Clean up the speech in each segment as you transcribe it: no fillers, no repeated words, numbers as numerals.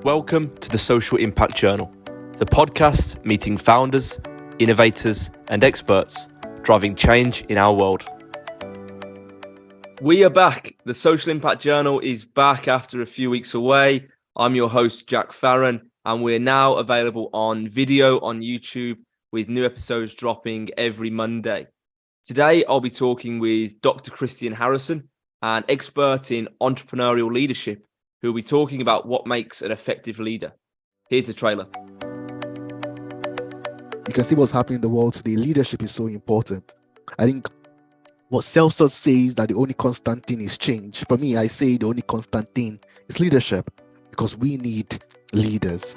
Welcome to the Social Impact Journal, the podcast meeting founders, innovators, and experts driving change in our world. We are back. The Social Impact Journal is back after a few weeks away. I'm your host, Jack Farron, and we're now available on video on YouTube with new episodes dropping every Monday. Today, I'll be talking with Dr. Christian Harrison, an expert in entrepreneurial leadership, who will be talking about what makes an effective leader. Here's the trailer. You can see what's happening in the world today. Leadership is so important. I think what Celsus says that the only constant thing is change. For me, I say the only constant thing is leadership, because we need leaders.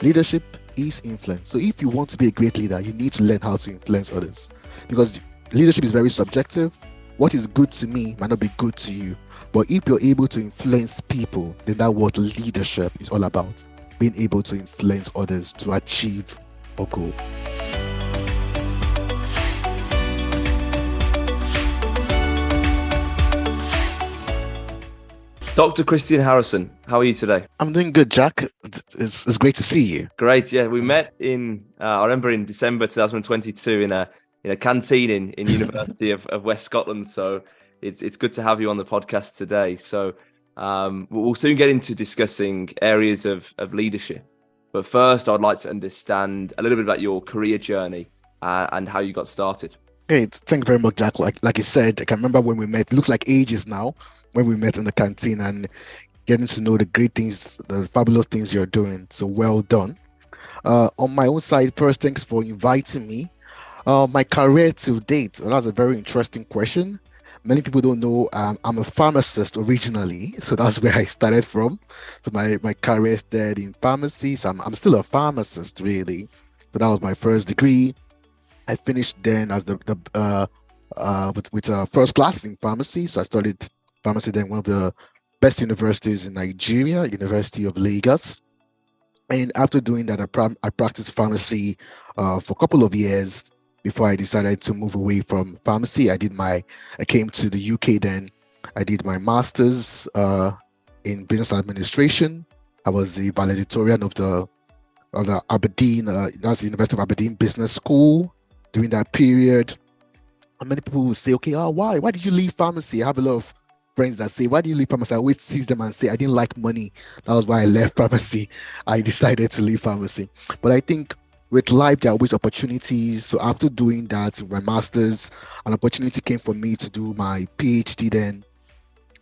Leadership is influence. So if you want to be a great leader, you need to learn how to influence others, because leadership is very subjective. What is good to me might not be good to you. But if you're able to influence people, then that's what leadership is all about. Being able to influence others to achieve a goal. Dr. Christian Harrison, how are you today? I'm doing good, Jack. It's great to see you. Great, yeah. We met I remember in December 2022 in a canteen in University of West Scotland. So it's good to have you on the podcast today. So we'll soon get into discussing areas of leadership. But first, I'd like to understand a little bit about your career journey and how you got started. Great. Thank you very much, Jack. Like you said, I can remember when we met. It looks like ages now when we met in the canteen and getting to know the great things, the fabulous things you're doing. So well done. On my own side, first, thanks for inviting me. My career to date, that's a very interesting question. Many people don't know I'm a pharmacist originally, so that's where I started from. So my career started in pharmacy, so I'm still a pharmacist really. So that was my first degree. I finished then as with first class in pharmacy. So I studied pharmacy then one of the best universities in Nigeria, University of Lagos. And after doing that, I practiced pharmacy for a couple of years before I decided to move away from pharmacy. I came to the UK then. I did my master's in business administration. I was the valedictorian of the Aberdeen, that's the University of Aberdeen Business School during that period. And many people will say, okay, why did you leave pharmacy? I have a lot of friends that say, why did you leave pharmacy? I always tease them and say, I didn't like money. That was why I left pharmacy. I decided to leave pharmacy. But I think with life, there are always opportunities. So after doing that, in my master's, an opportunity came for me to do my PhD then.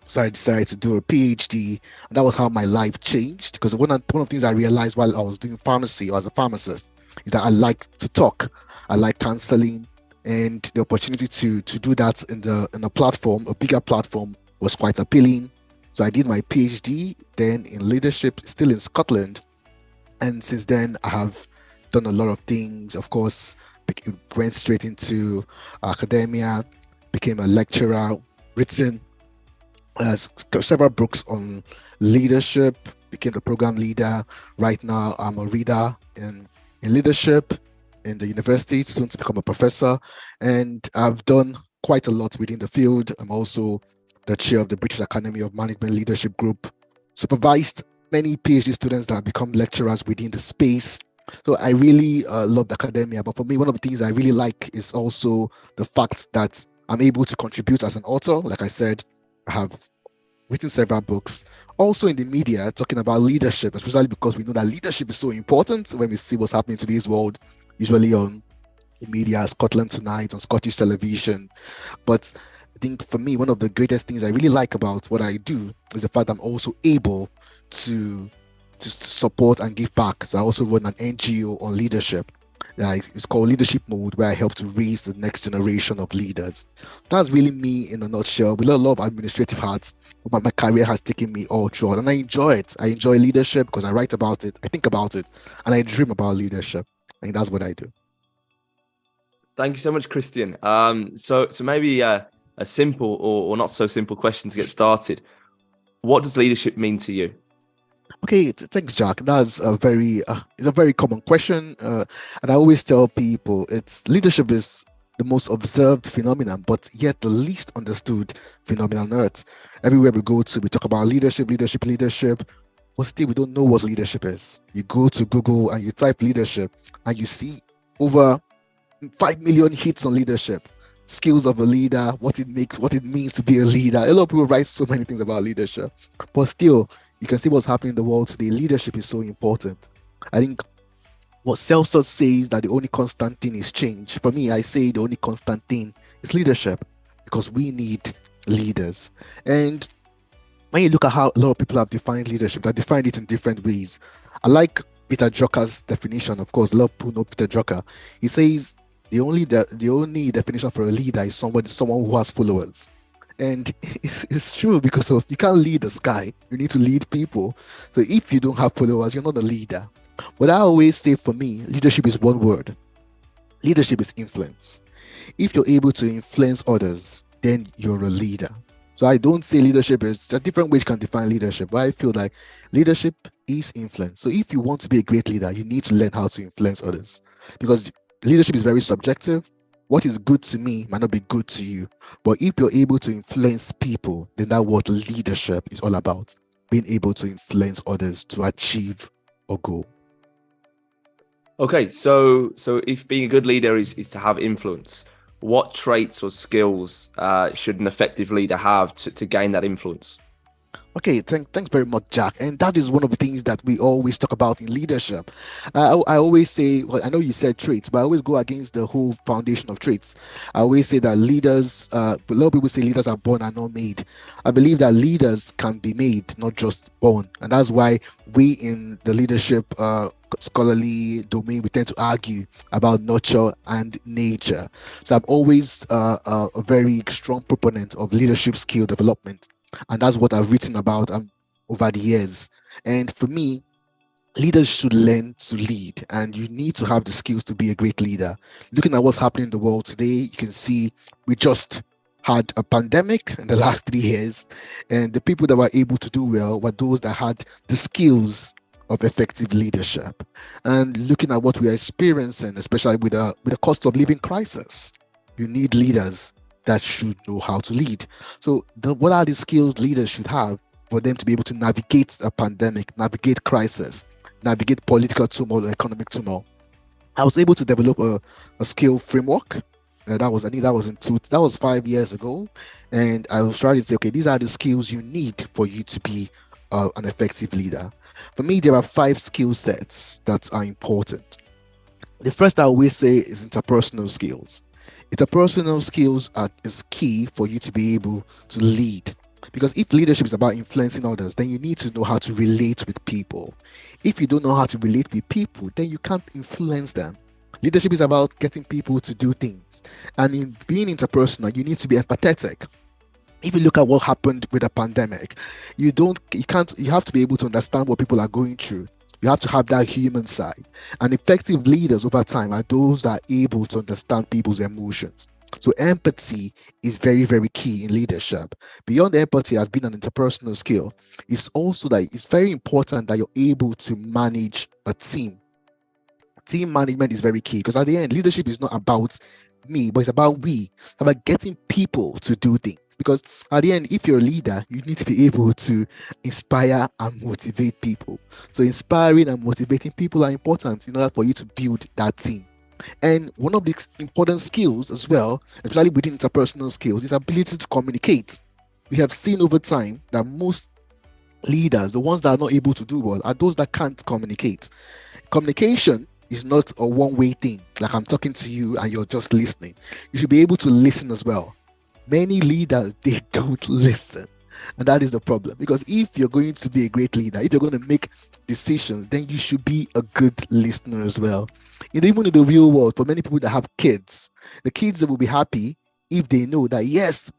So I decided to do a PhD, and that was how my life changed. Because one of the things I realized while I was doing pharmacy, or as a pharmacist, is that I like to talk. I like counseling, and the opportunity to do that in a platform, a bigger platform, was quite appealing. So I did my PhD then in leadership, still in Scotland, and since then I have done a lot of things. Of course, went straight into academia, became a lecturer, written several books on leadership, became the program leader. Right now, I'm a reader in leadership in the university, soon to become a professor. And I've done quite a lot within the field. I'm also the chair of the British Academy of Management Leadership Group, supervised many PhD students that have become lecturers within the space. So I really loved academia, but for me, one of the things I really like is also the fact that I'm able to contribute as an author. Like I said, I have written several books, also in the media, talking about leadership, especially because we know that leadership is so important when we see what's happening in today's world, usually on the media, Scotland Tonight, on Scottish television. But I think for me, one of the greatest things I really like about what I do is the fact that I'm also able to support and give back. So I also run an NGO on leadership. It's called Leadership Mode, where I help to raise the next generation of leaders. That's really me in a nutshell. With a lot of administrative hats, but my career has taken me all through, and I enjoy it. I enjoy leadership because I write about it, I think about it, and I dream about leadership. And that's what I do. Thank you so much, Christian. So maybe a simple or not so simple question to get started. What does leadership mean to you? Okay, thanks, Jack. That's it's a very common question, and I always tell people leadership is the most observed phenomenon, but yet the least understood phenomenon on earth. Everywhere we go to, we talk about leadership, leadership, leadership, but still we don't know what leadership is. You go to Google and you type leadership, and you see over 5 million hits on leadership, skills of a leader, what it means to be a leader. A lot of people write so many things about leadership, but still, you can see what's happening in the world today. Leadership is so important. I think what Celsus says that the only constant thing is change. For me, I say the only constant thing is leadership, because we need leaders. And when you look at how a lot of people have defined leadership, they define it in different ways. I like Peter Drucker's definition. Of course, a lot of people know Peter Drucker. He says the only definition for a leader is someone who has followers. And it's true, because you can't lead the sky, you need to lead people. So if you don't have followers, you're not a leader. What I always say, for me, leadership is one word. Leadership is influence. If you're able to influence others, then you're a leader. So I don't say leadership is, there are different ways you can define leadership, but I feel like leadership is influence. So if you want to be a great leader, you need to learn how to influence others, because leadership is very subjective. What is good to me might not be good to you. But if you're able to influence people, then that's what leadership is all about. Being able to influence others to achieve a goal. Okay, so if being a good leader is to have influence, what traits or skills should an effective leader have to gain that influence? Okay, thanks very much, Jack. And that is one of the things that we always talk about in leadership. I always say, well, I know you said traits, but I always go against the whole foundation of traits. I always say that leaders, a lot of people say leaders are born and not made. I believe that leaders can be made, not just born. And that's why we in the leadership scholarly domain, we tend to argue about nurture and nature. So I'm always a very strong proponent of leadership skill development. And that's what I've written about over the years. And for me, leaders should learn to lead, and you need to have the skills to be a great leader. Looking at what's happening in the world today, you can see we just had a pandemic in the last 3 years, and the people that were able to do well were those that had the skills of effective leadership. And looking at what we are experiencing, especially with the cost of living crisis, you need leaders that should know how to lead. So what are the skills leaders should have for them to be able to navigate a pandemic, navigate crisis, navigate political turmoil or economic turmoil? I was able to develop a skill framework. That was 5 years ago. And I was trying to say, okay, these are the skills you need for you to be an effective leader. For me, there are 5 skill sets that are important. The first I always say is interpersonal skills. Interpersonal skills is key for you to be able to lead. Because if leadership is about influencing others, then you need to know how to relate with people. If you don't know how to relate with people, then you can't influence them. Leadership is about getting people to do things. And in being interpersonal, you need to be empathetic. If you look at what happened with the pandemic, you have to be able to understand what people are going through. You have to have that human side. And effective leaders over time are those that are able to understand people's emotions. So empathy is very, very key in leadership. Beyond empathy as being an interpersonal skill, it's also that it's very important that you're able to manage a team. Team management is very key, because at the end, leadership is not about me, but it's about we. It's about getting people to do things. Because at the end, if you're a leader, you need to be able to inspire and motivate people. So inspiring and motivating people are important in order for you to build that team. And one of the important skills as well, especially within interpersonal skills, is ability to communicate. We have seen over time that most leaders, the ones that are not able to do well, are those that can't communicate. Communication is not a one-way thing, like I'm talking to you and you're just listening. You should be able to listen as well. Many leaders, they don't listen. And that is the problem. Because if you're going to be a great leader, if you're going to make decisions, then you should be a good listener as well. And even in the real world, for many people that have kids, the kids will be happy if they know that, yes,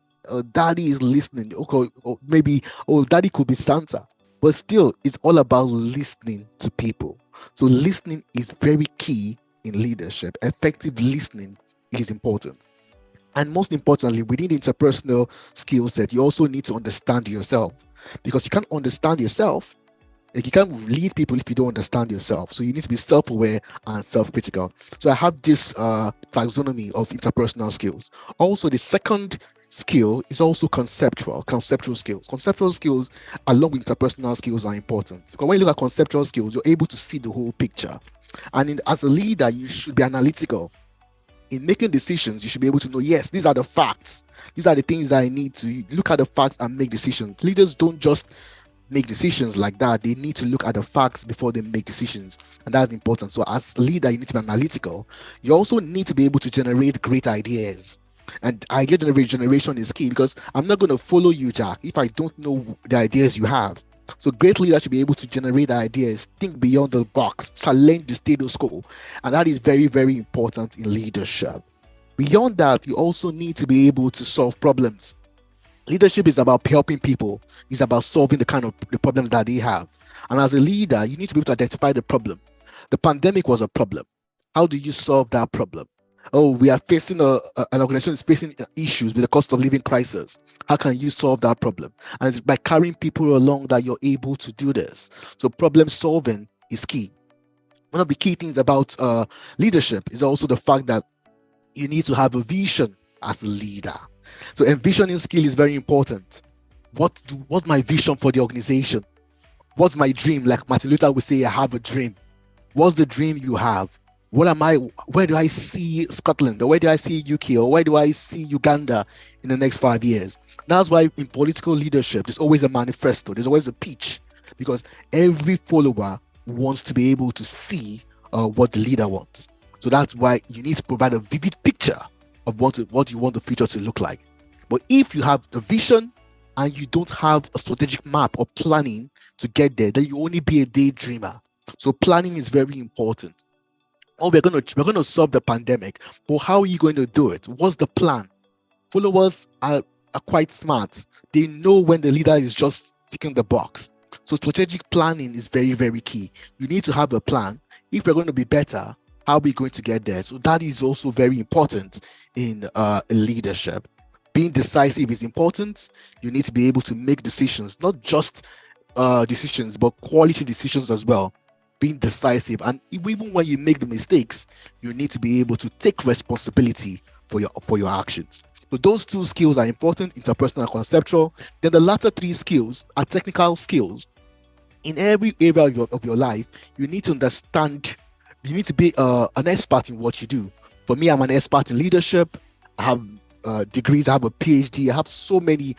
daddy is listening. Okay, or maybe, daddy could be Santa. But still, it's all about listening to people. So listening is very key in leadership. Effective listening is important. And most importantly, within the interpersonal skill set, you also need to understand yourself, because you can't understand yourself, Like you can't lead people if you don't understand yourself. So you need to be self-aware and self-critical. So I have this taxonomy of interpersonal skills. Also, the second skill is also conceptual skills. Conceptual skills, along with interpersonal skills, are important. Because when you look at conceptual skills, you're able to see the whole picture. And as a leader, you should be analytical. In making decisions, you should be able to know, yes, these are the facts. These are the things that I need to look at the facts and make decisions. Leaders don't just make decisions like that. They need to look at the facts before they make decisions, and that's important. So as a leader, you need to be analytical. You also need to be able to generate great ideas, and idea generation is key, because I'm not going to follow you, Jack, if I don't know the ideas you have. So great leaders should be able to generate ideas, think beyond the box, challenge the status quo, and that is very, very important in leadership. Beyond that, you also need to be able to solve problems. Leadership is about helping people. It's about solving the problems that they have. And as a leader, you need to be able to identify the problem. The pandemic was a problem. How do you solve that problem? Oh, we are facing an organization is facing issues with the cost of living crisis. How can you solve that problem? And it's by carrying people along that you're able to do this. So problem solving is key. One of the key things about leadership is also the fact that you need to have a vision as a leader. So envisioning skill is very important. What's my vision for the organization? What's my dream? Like Martin Luther would say, I have a dream. What's the dream you have? Where do I see Scotland, or where do I see UK, or where do I see Uganda in the next 5 years? That's why in political leadership, there's always a manifesto, there's always a pitch, because every follower wants to be able to see what the leader wants. So that's why you need to provide a vivid picture of what you want the future to look like. But if you have the vision and you don't have a strategic map or planning to get there, then you only be a daydreamer. So planning is very important. Oh, we're gonna solve the pandemic, but how are you going to do it? What's the plan? Followers are quite smart. They know when the leader is just ticking the box. So strategic planning is very, very key. You need to have a plan. If we're going to be better, how are we going to get there? So that is also very important in leadership. Being decisive is important. You need to be able to make decisions, not just decisions, but quality decisions as well. Being decisive, and even when you make the mistakes, you need to be able to take responsibility for your actions. So those two skills are important: interpersonal and conceptual. Then the latter three skills are technical skills. In every area of your life, you need to understand. You need to be an expert in what you do. For me, I'm an expert in leadership. I have degrees. I have a PhD. I have so many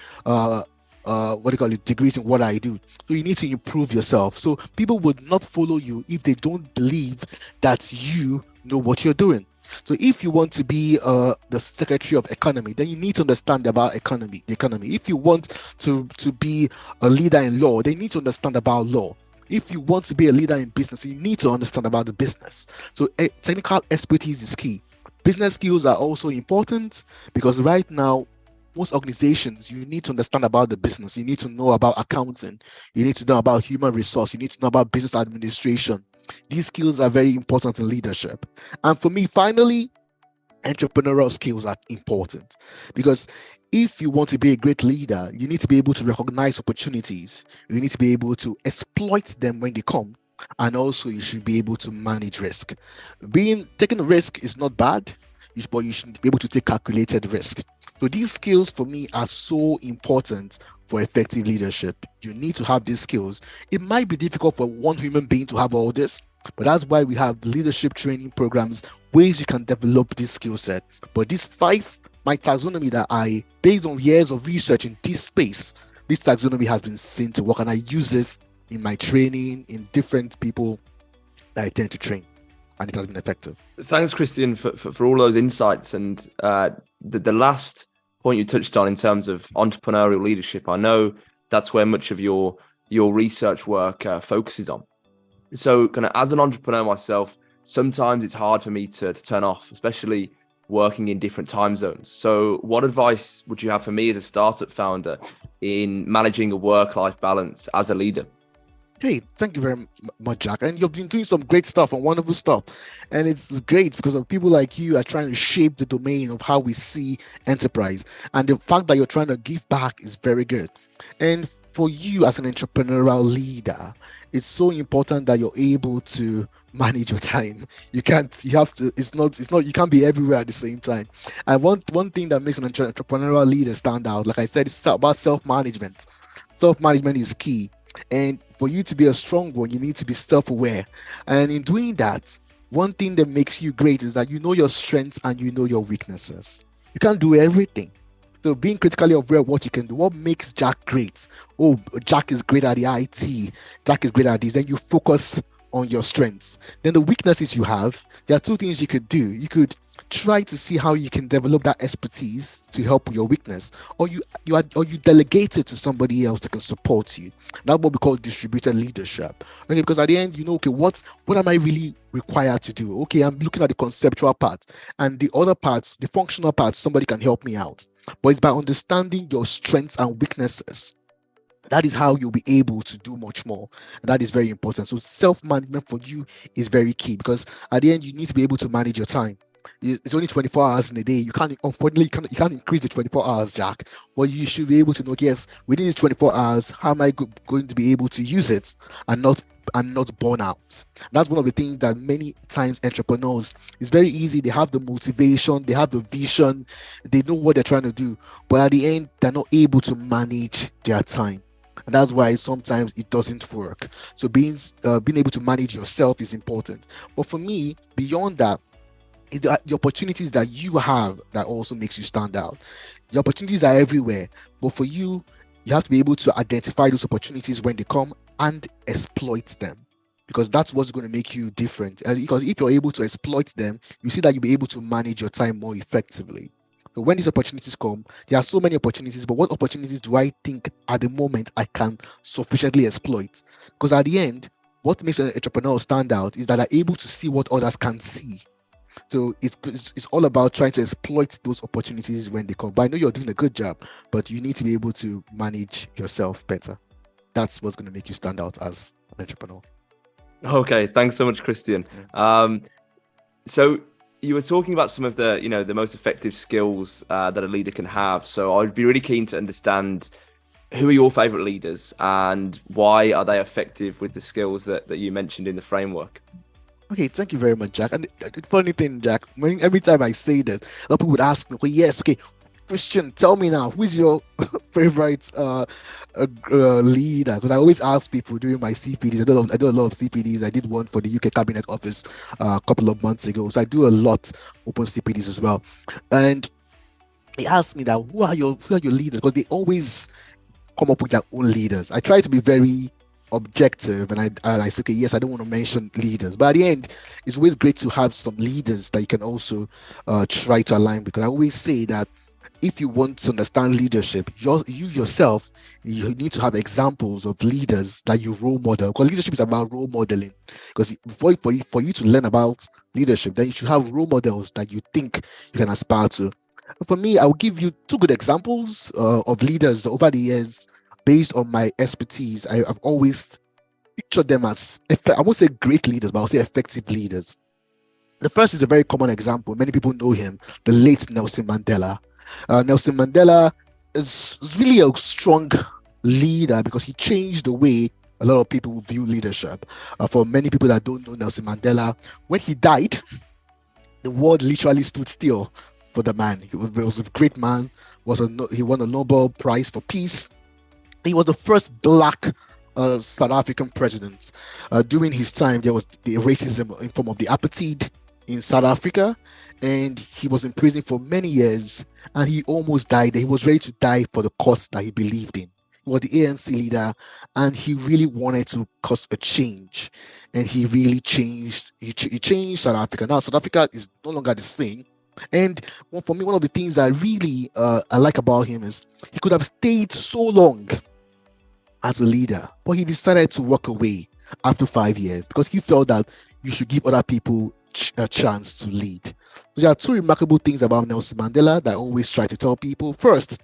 degrees in what I do. So you need to improve yourself. So people would not follow you if they don't believe that you know what you're doing. So if you want to be the Secretary of Economy, then you need to understand about the economy. If you want to be a leader in law, then you need to understand about law. If you want to be a leader in business, you need to understand about the business. So technical expertise is key. Business skills are also important, because right now, most organizations, you need to understand about the business. You need to know about accounting. You need to know about human resource. You need to know about business administration. These skills are very important in leadership. And for me, finally, entrepreneurial skills are important, because if you want to be a great leader, you need to be able to recognize opportunities. You need to be able to exploit them when they come. And also, you should be able to manage risk. Taking a risk is not bad, but you should be able to take calculated risk. So these skills for me are so important for effective leadership. You need to have these skills. It might be difficult for one human being to have all this, but that's why we have leadership training programs, ways you can develop this skill set. But these five, my taxonomy that based on years of research in this space, this taxonomy has been seen to work, and I use this in my training in different people that I tend to train, and it has been effective. Thanks, Christian, for all those insights. And the last point you touched on in terms of entrepreneurial leadership, I know that's where much of your research work focuses on. So kind of as an entrepreneur myself, sometimes it's hard for me to turn off, especially working in different time zones. So what advice would you have for me as a startup founder in managing a work-life balance as a leader? Hey, thank you very much, Jack. And you've been doing some great stuff and wonderful stuff. And it's great because of people like you are trying to shape the domain of how we see enterprise. And the fact that you're trying to give back is very good. And for you as an entrepreneurial leader, it's so important that you're able to manage your time. You have to, it's not, you can't be everywhere at the same time. And one thing that makes an entrepreneurial leader stand out, like I said, it's about self-management. Self-management is key. And for you to be a strong one, you need to be self-aware. And in doing that, one thing that makes you great is that you know your strengths and you know your weaknesses. You can't do everything. So being critically aware of what you can do, what makes Jack great? Oh, Jack is great at the IT. Jack is great at this. Then you focus on your strengths. Then the weaknesses you have, there are two things you could do. You could try to see how you can develop that expertise to help with your weakness, or you delegate it to somebody else that can support you. That's what we call distributed leadership. Okay, because at the end, you know, okay, what am I really required to do? Okay, I'm looking at the conceptual part, and the other parts, the functional parts, somebody can help me out. But it's by understanding your strengths and weaknesses. That is how you'll be able to do much more. And that is very important. So self-management for you is very key, because at the end, you need to be able to manage your time. It's only 24 hours in a day. You can't, unfortunately, you can't increase the 24 hours, Jack. But you should be able to know, yes, within these 24 hours, how am I going to be able to use it and not burn out? That's one of the things that many times entrepreneurs, it's very easy. They have the motivation, they have the vision, they know what they're trying to do, but at the end, they're not able to manage their time. And that's why sometimes it doesn't work. So being able to manage yourself is important. But for me, beyond that, the opportunities that you have that also makes you stand out. The opportunities are everywhere, but for you, you have to be able to identify those opportunities when they come and exploit them, because that's what's going to make you different. And because if you're able to exploit them, you see that you'll be able to manage your time more effectively. So when these opportunities come, there are so many opportunities, but what opportunities do I think at the moment I can sufficiently exploit? Because at the end, what makes an entrepreneur stand out is that they're able to see what others can't see. So it's all about trying to exploit those opportunities when they come. But I know you're doing a good job, but you need to be able to manage yourself better. That's what's going to make you stand out as an entrepreneur. Okay, thanks so much, Christian. So you were talking about some of the, the most effective skills that a leader can have. So I'd be really keen to understand, who are your favorite leaders and why are they effective with the skills that you mentioned in the framework? Okay, thank you very much, Jack. And the funny thing, Jack, every time I say this, a lot of people would ask me, well, yes, okay, Christian, tell me now, who's your favorite leader? Because I always ask people during my CPDs. I do a lot of CPDs. I did one for the UK Cabinet Office a couple of months ago. So I do a lot open CPDs as well. And they asked me that, who are your leaders? Because they always come up with their own leaders. I try to be very objective, and I say, okay, yes, I don't want to mention leaders, but at the end, it's always great to have some leaders that you can also try to align, because I always say that if you want to understand leadership, you yourself, you need to have examples of leaders that you role model, because leadership is about role modeling. Because for you to learn about leadership, then you should have role models that you think you can aspire to. For me, I'll give you two good examples of leaders over the years. Based on my expertise, I've always pictured them as, I won't say great leaders, but I'll say effective leaders. The first is a very common example. Many people know him, the late Nelson Mandela. Nelson Mandela is really a strong leader because he changed the way a lot of people view leadership. For many people that don't know Nelson Mandela, when he died, the world literally stood still for the man. He was a great man. He won a Nobel Prize for Peace. He was the first Black South African president. During his time, there was the racism in form of the apartheid in South Africa, and he was in prison for many years, and he almost died. He was ready to die for the cause that he believed in. He was the ANC leader, and he really wanted to cause a change, and he really changed. He changed South Africa. Now, South Africa is no longer the same. And for me, one of the things I really I like about him is he could have stayed so long as a leader, but he decided to walk away after 5 years because he felt that you should give other people a chance to lead. So there are two remarkable things about Nelson Mandela that I always try to tell people. First,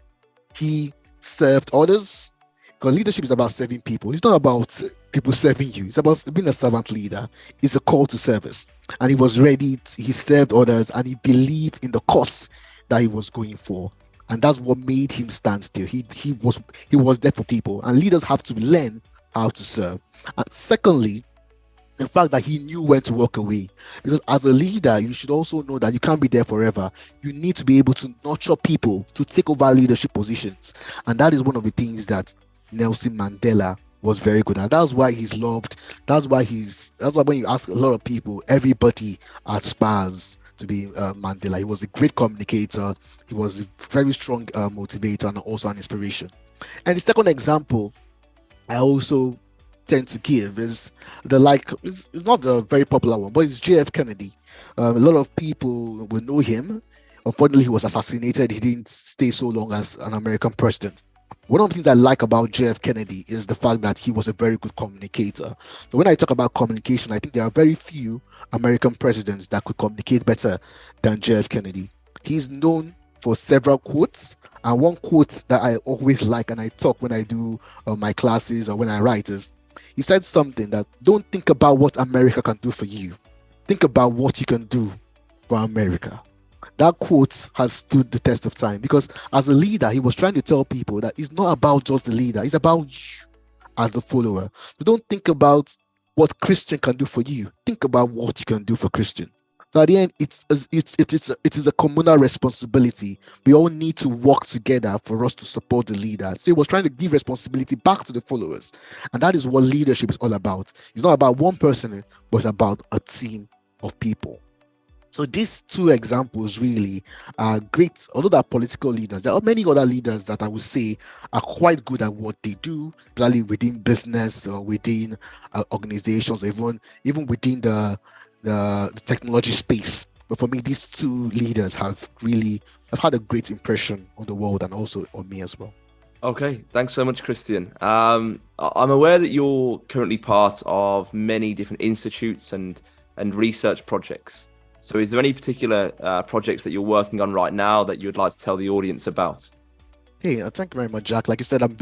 he served others, because leadership is about serving people. It's not about people serving you. It's about being a servant leader. It's a call to service. And he was ready. He served others, and he believed in the cause that he was going for. and that's what made him stand still. He was there for people, and leaders have to learn how to serve. And secondly, the fact that he knew when to walk away, because as a leader you should also know that you can't be there forever. You need to be able to nurture people to take over leadership positions, and that is one of the things that Nelson Mandela was very good at. That's why he's loved. That's why when you ask a lot of people, everybody aspires to be Mandela. He was a great communicator. He was a very strong motivator and also an inspiration. And the second example I also tend to give is it's not a very popular one, but it's JF Kennedy. A lot of people will know him. Unfortunately, he was assassinated. He didn't stay so long as an American president. One of the things I like about JF Kennedy is the fact that he was a very good communicator. So when I talk about communication, I think there are very few American presidents that could communicate better than JF Kennedy. He's known for several quotes, and one quote that I always like and I talk when I do my classes or when I write is, he said something that, don't think about what America can do for you. Think about what you can do for America. That quote has stood the test of time, because as a leader, he was trying to tell people that it's not about just the leader, it's about you as a follower. So don't think about what Christian can do for you. Think about what you can do for Christian. So at the end, it is a communal responsibility. We all need to work together for us to support the leader. So he was trying to give responsibility back to the followers. And that is what leadership is all about. It's not about one person, but about a team of people. So these two examples really are great. Although they're political leaders, there are many other leaders that I would say are quite good at what they do, particularly within business or within organizations, even within the technology space. But for me, these two leaders have had a great impression on the world and also on me as well. Okay, thanks so much, Christian. I'm aware that you're currently part of many different institutes and research projects. So is there any particular projects that you're working on right now that you'd like to tell the audience about? Hey, thank you very much, Jack. Like you said, I'm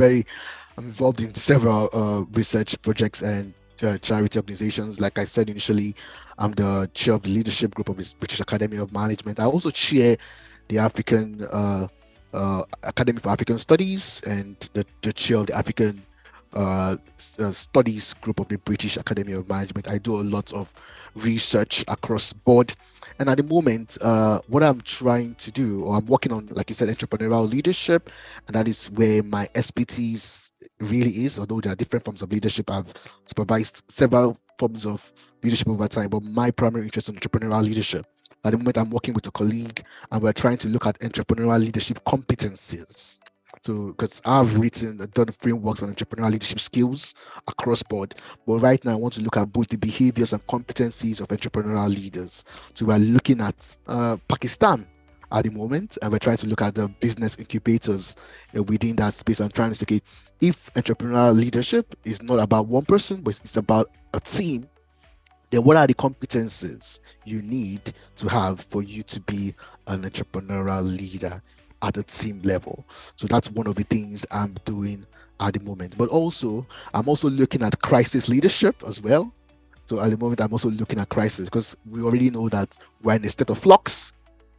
involved in several research projects and charity organizations. Like I said initially, I'm the chair of the leadership group of the British Academy of Management. I also chair the African Academy for African Studies and the chair of the African Studies group of the British Academy of Management. I do a lot of research across board, and at the moment what I'm trying to do, or I'm working on, like you said, entrepreneurial leadership, and that is where my expertise really is. Although there are different forms of leadership, I've supervised several forms of leadership over time, but my primary interest in entrepreneurial leadership. At the moment, I'm working with a colleague and we're trying to look at entrepreneurial leadership competencies. So, because I've done frameworks on entrepreneurial leadership skills across board, but right now I want to look at both the behaviors and competencies of entrepreneurial leaders. So we're looking at Pakistan at the moment, and we're trying to look at the business incubators within that space and trying to say, okay, if entrepreneurial leadership is not about one person, but it's about a team, then what are the competencies you need to have for you to be an entrepreneurial leader at a team level? So that's one of the things I'm doing at the moment. But also, I'm also looking at crisis leadership as well. So at the moment, I'm also looking at crisis, because we already know that we're in a state of flux.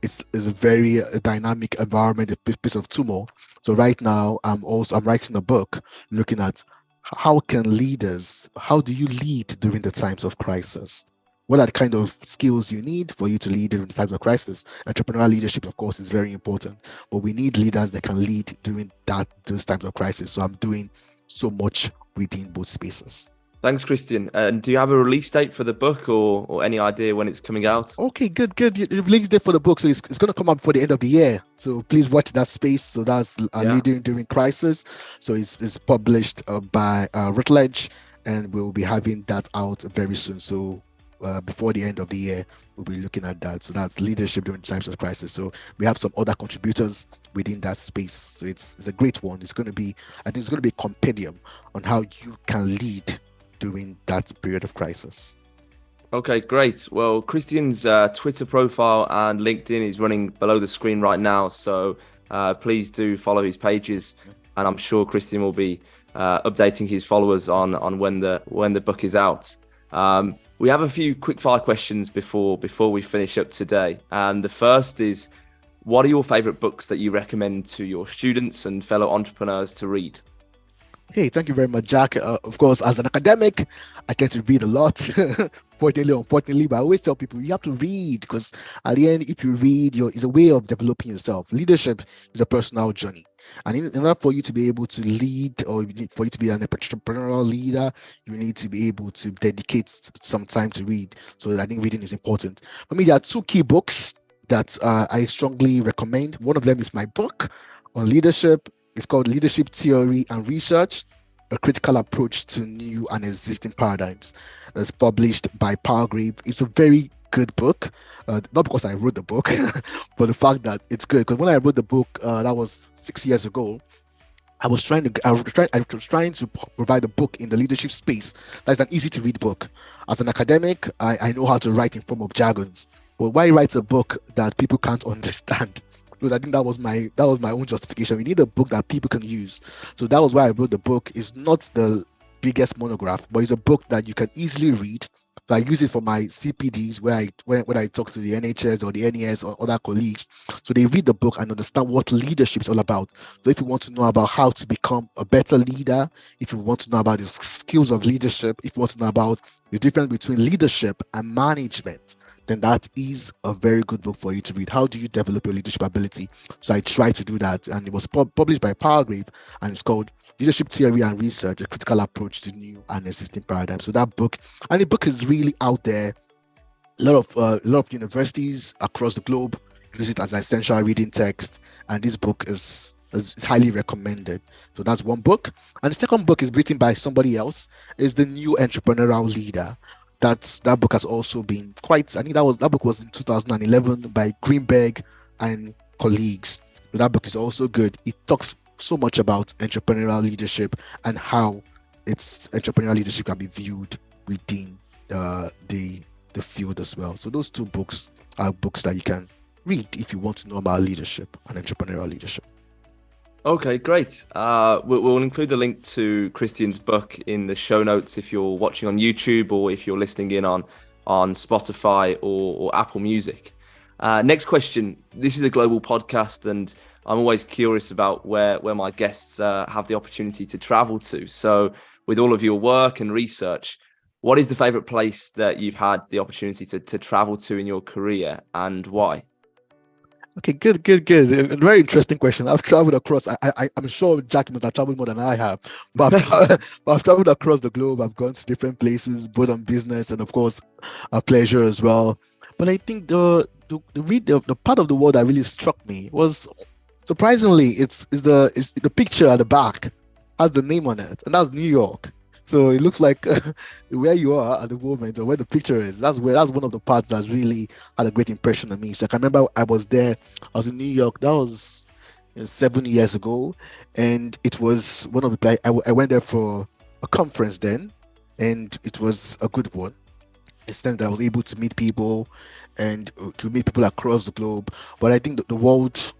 It's a very dynamic environment, a piece of turmoil. So right now, I'm writing a book looking at how do you lead during the times of crisis? What are the kind of skills you need for you to lead during the times of crisis? Entrepreneurial leadership, of course, is very important, but we need leaders that can lead during those times of crisis. So I'm doing so much within both spaces. Thanks, Christian. And do you have a release date for the book, or any idea when it's coming out? Okay, good. You released it for the book, so it's going to come out before the end of the year. So please watch that space. So that's Leading During Crisis. So it's published by Routledge, and we'll be having that out very soon. So before the end of the year, we'll be looking at that. So that's Leadership During Times of Crisis. So we have some other contributors within that space. So it's a great one. I think it's going to be a compendium on how you can lead during that period of crisis. Okay, great. Well, Christian's Twitter profile and LinkedIn is running below the screen right now, so please do follow his pages, and I'm sure Christian will be updating his followers on when the book is out. We have a few quick fire questions before we finish up today, and the first is, what are your favorite books that you recommend to your students and fellow entrepreneurs to read? Hey, thank you very much, Jack. Of course, as an academic, I tend to read a lot, fortunately or unfortunately, but I always tell people you have to read because at the end, if you read, it's a way of developing yourself. Leadership is a personal journey. And in order for you to be able to lead or for you to be an entrepreneurial leader, you need to be able to dedicate some time to read. So I think reading is important. For me, there are two key books that I strongly recommend. One of them is my book on leadership. It's called Leadership Theory and Research, a critical approach to new and existing paradigms. It's published by Palgrave. It's a very good book, not because I wrote the book, but the fact that it's good. Because when I wrote the book, that was 6 years ago, I was trying to provide a book in the leadership space that's an easy to read book. As an academic, I know how to write in form of jargons. But why write a book that people can't understand? Because I think that was my own justification. We need a book that people can use. So that was why I wrote the book. It's not the biggest monograph, but it's a book that you can easily read. So I use it for my CPDs when I talk to the NHS or the NES or other colleagues. So they read the book and understand what leadership is all about. So if you want to know about how to become a better leader, if you want to know about the skills of leadership, if you want to know about the difference between leadership and management, then that is a very good book for you to read. How do you develop your leadership ability? So I tried to do that, and it was published by Palgrave, and it's called Leadership Theory and Research, a critical approach to new and existing paradigms. So that book, and the book is really out there. A lot of universities across the globe use it as an essential reading text, and this book is highly recommended. So that's one book. And the second book is written by somebody else. Is The New Entrepreneurial Leader. That book has also been quite. I think that book was in 2011 by Greenberg and colleagues. So that book is also good. It talks so much about entrepreneurial leadership and how entrepreneurial leadership can be viewed within the field as well. So those two books are books that you can read if you want to know about leadership and entrepreneurial leadership. Okay, great. We'll include the link to Christian's book in the show notes if you're watching on YouTube or if you're listening in on Spotify or Apple Music. Next question. This is a global podcast, and I'm always curious about where my guests have the opportunity to travel to. So with all of your work and research, what is the favorite place that you've had the opportunity to travel to in your career, and why? Okay, good. A very interesting question. I've traveled across. I'm sure Jack must have traveled more than I have, but I've traveled across the globe. I've gone to different places, both on business and, of course, a pleasure as well. But I think the part of the world that really struck me was, surprisingly, it's the picture at the back has the name on it, and that's New York. So it looks like where you are at the moment, or where the picture is. That's one of the parts that's really had a great impression on me. So I can remember I was in New York. That was 7 years ago, and it was one of the. I went there for a conference then, and it was a good one. It's then that I was able to meet people, and to meet people across the globe. But I think that the world,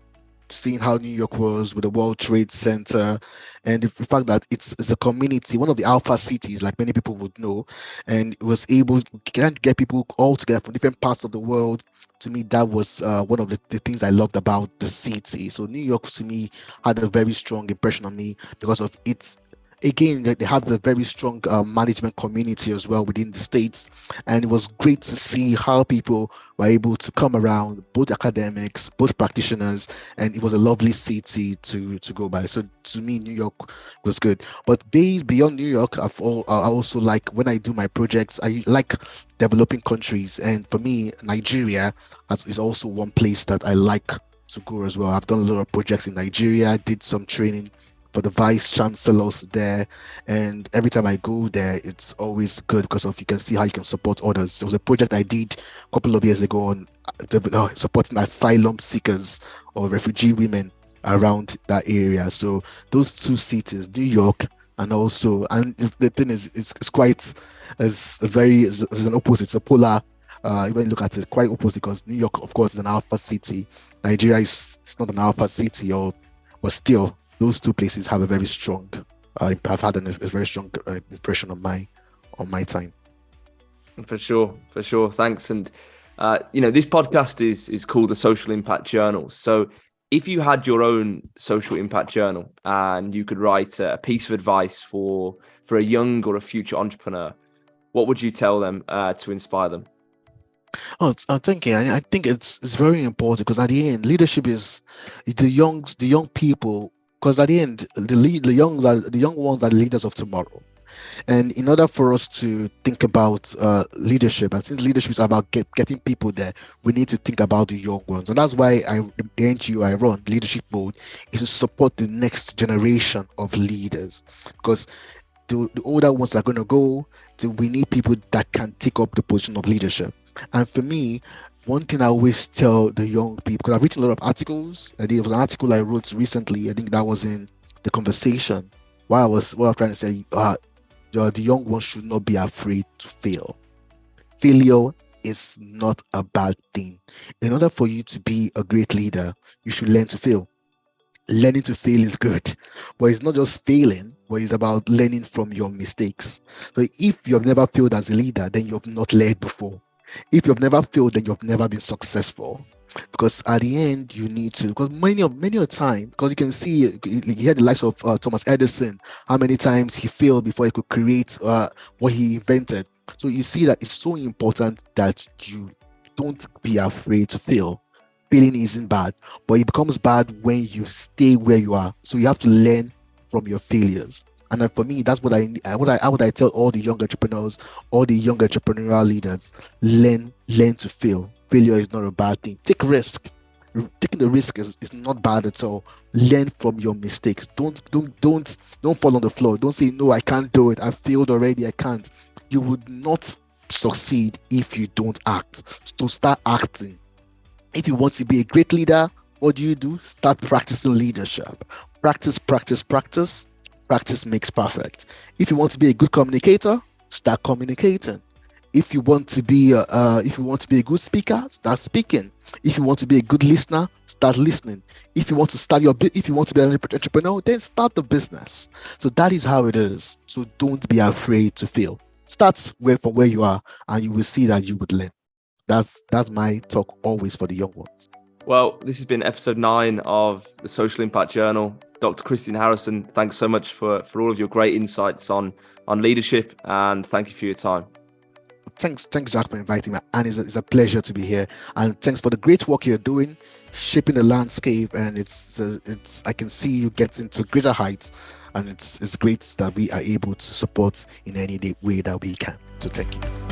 seeing how New York was with the World Trade Center, and the fact that it's a community, one of the alpha cities, like many people would know, and it was able to get people all together from different parts of the world. To me, that was one of the things I loved about the city. So New York, to me, had a very strong impression on me because of its. Again, they have a very strong management community as well within the states, and it was great to see how people were able to come around, both academics, both practitioners, and it was a lovely city to go by. So to me, New York was good. But beyond New York, I also like, when I do my projects, I like developing countries, and for me, Nigeria is also one place that I like to go as well. I've done a lot of projects in Nigeria. I did some training for the vice chancellors there, and every time I go there, it's always good because you can see how you can support others. There was a project I did a couple of years ago on supporting asylum seekers or refugee women around that area. So those two cities, New York and the thing is, it's quite as an opposite. It's a polar. When you look at it, quite opposite, because New York, of course, is an alpha city. Nigeria it's not an alpha city, but still, those two places have a very strong. I've had a very strong impression on my time. For sure. Thanks. And This podcast is called the Social Impact Journal. So if you had your own social impact journal and you could write a piece of advice for a young or a future entrepreneur, what would you tell them to inspire them? I'm thinking. I think it's very important because at the end, leadership is the young people. Because at the end, the young ones are the leaders of tomorrow. And in order for us to think about leadership, and since leadership is about getting people there, we need to think about the young ones. And that's why the NGO I run, Leadership Mode, is to support the next generation of leaders. Because the older ones are going to go, so we need people that can take up the position of leadership. And for me, one thing I always tell the young people, because I've written a lot of articles. There was an article I wrote recently. I think that was in the conversation. What I was trying to say, the young ones should not be afraid to fail. Failure is not a bad thing. In order for you to be a great leader, you should learn to fail. Learning to fail is good, but it's not just failing, but it's about learning from your mistakes. So if you've never failed as a leader, then you've not led before. If you've never failed, then you've never been successful. Because at the end, you need to. Because many of the time, because you can see, you hear the likes of Thomas Edison, how many times he failed before he could create what he invented. So you see that it's so important that you don't be afraid to fail. Failing isn't bad, but it becomes bad when you stay where you are. So you have to learn from your failures. And then for me, that's what I tell all the young entrepreneurs, all the young entrepreneurial leaders: learn to fail. Failure is not a bad thing. Take risk. Taking the risk is not bad at all. Learn from your mistakes. Don't fall on the floor. Don't say, no, I can't do it. I failed already. I can't. You would not succeed if you don't act. So start acting. If you want to be a great leader, what do? Start practicing leadership. Practice. Practice makes perfect. If you want to be a good communicator, start communicating. If you want to be a good speaker, start speaking. If you want to be a good listener, start listening. If you want to be an entrepreneur, then start the business. So that is how it is. So don't be afraid to fail. Start from where you are, and you will see that you would learn. That's my talk always for the young ones. Well, this has been episode 9 of the Social Impact Journal. Dr. Christian Harrison, thanks so much for all of your great insights on leadership, and thank you for your time. Thanks, Jack, for inviting me, and it's a pleasure to be here. And thanks for the great work you're doing, shaping the landscape. And it's I can see you get into greater heights, and it's great that we are able to support in any way that we can. So thank you.